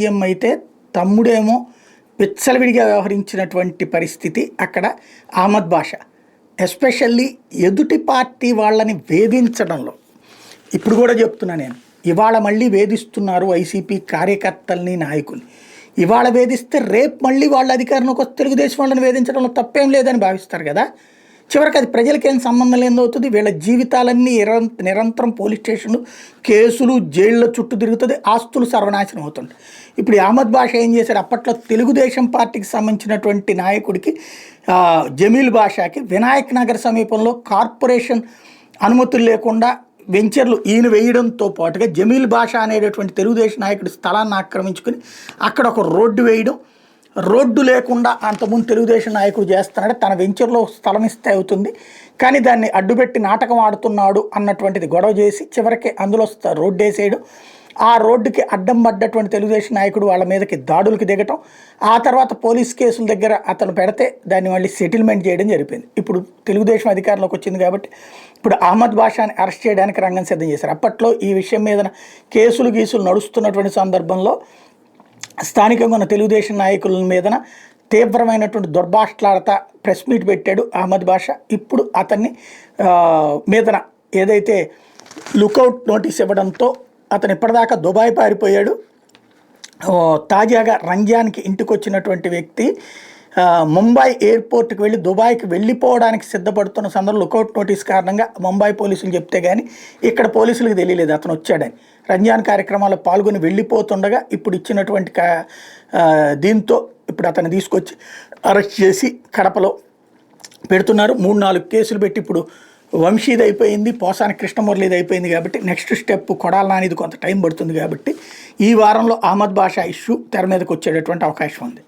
CM అయితే తమ్ముడేమో విచ్చలవిడిగా వ్యవహరించినటువంటి పరిస్థితి అక్కడ అహ్మద్ బాషా. ఎస్పెషల్లీ ఎదుటి పార్టీ వాళ్ళని వేధించడంలో ఇప్పుడు కూడా చెప్తున్నా నేను, ఇవాళ మళ్ళీ వేధిస్తున్నారు వైసీపీ కార్యకర్తల్ని నాయకుల్ని. ఇవాళ వేధిస్తే రేపు మళ్ళీ వాళ్ళ అధికారంలోకి వస్తే తెలుగుదేశం వాళ్ళని వేధించడంలో తప్పేం లేదని భావిస్తారు కదా. చివరికి అది ప్రజలకేం సంబంధం లేదవుతుంది. వీళ్ళ జీవితాలన్నీ నిరంతరం పోలీస్ స్టేషన్లు, కేసులు, జైళ్ళ చుట్టూ తిరుగుతుంది, ఆస్తులు సర్వనాశనం అవుతుంది. ఇప్పుడు అహ్మద్ బాషా ఏం చేశాడు, అప్పట్లో తెలుగుదేశం పార్టీకి సంబంధించినటువంటి నాయకుడికి జమీల్ బాషాకి వినాయక్ నగర్ సమీపంలో కార్పొరేషన్ అనుమతులు లేకుండా వెంచర్లు ఈయన వేయడంతో పాటుగా జమీల్ బాషా అనేటటువంటి తెలుగుదేశం నాయకుడి స్థలాన్ని ఆక్రమించుకుని అక్కడ ఒక రోడ్డు వేయడం, రోడ్డు లేకుండా అంతకుముందు తెలుగుదేశం నాయకుడు చేస్తున్నాడు, తన వెంచర్లో స్థలం ఇస్తే అవుతుంది కానీ దాన్ని అడ్డుపెట్టి నాటకం ఆడుతున్నాడు అన్నటువంటిది గొడవ చేసి చివరికి అందులో రోడ్డు వేసేయడం, ఆ రోడ్డుకి అడ్డం పడ్డటువంటి తెలుగుదేశం నాయకుడు వాళ్ళ మీదకి దాడులకు దిగటం, ఆ తర్వాత పోలీస్ కేసుల దగ్గర అతను పెడితే దాన్ని మళ్ళీ సెటిల్మెంట్ చేయడం జరిపింది. ఇప్పుడు తెలుగుదేశం అధికారంలోకి వచ్చింది కాబట్టి ఇప్పుడు అహ్మద్ బాషాని అరెస్ట్ చేయడానికి రంగం సిద్ధం చేశారు. అప్పట్లో ఈ విషయం మీద కేసులు గీసులు నడుస్తున్నటువంటి సందర్భంలో స్థానికంగా ఉన్న తెలుగుదేశం నాయకుల మీదన తీవ్రమైనటువంటి దుర్భాషలాడతా ప్రెస్ మీట్ పెట్టాడు అహ్మద్ బాషా. ఇప్పుడు అతన్ని మీదన ఏదైతే లుకౌట్ నోటీస్ ఇవ్వడంతో అతను ఇప్పటిదాకా దుబాయ్ పారిపోయాడు. తాజాగా రంజాన్కి ఇంటికి వచ్చినటువంటి వ్యక్తి ముంబై ఎయిర్పోర్ట్కి వెళ్ళి దుబాయ్కి వెళ్ళిపోవడానికి సిద్ధపడుతున్న సందర్భంలో లుకౌట్ నోటీస్ కారణంగా ముంబై పోలీసులు చెప్తే కానీ ఇక్కడ పోలీసులకు తెలియలేదు అతను వచ్చాడని. రంజాన్ కార్యక్రమాల్లో పాల్గొని వెళ్ళిపోతుండగా ఇప్పుడు ఇచ్చినటువంటి దీంతో ఇప్పుడు అతన్ని తీసుకొచ్చి అరెస్ట్ చేసి కడపలో పెడుతున్నారు. 3-4 కేసులు పెట్టి ఇప్పుడు వంశీది అయిపోయింది, పోసాని కృష్ణమురళిది అయిపోయింది కాబట్టి నెక్స్ట్ స్టెప్ కొడాల నానిది కొంత టైం పడుతుంది కాబట్టి ఈ వారంలో అహ్మద్ బాషా ఇష్యూ తెర మీదకి వచ్చేటటువంటి అవకాశం ఉంది.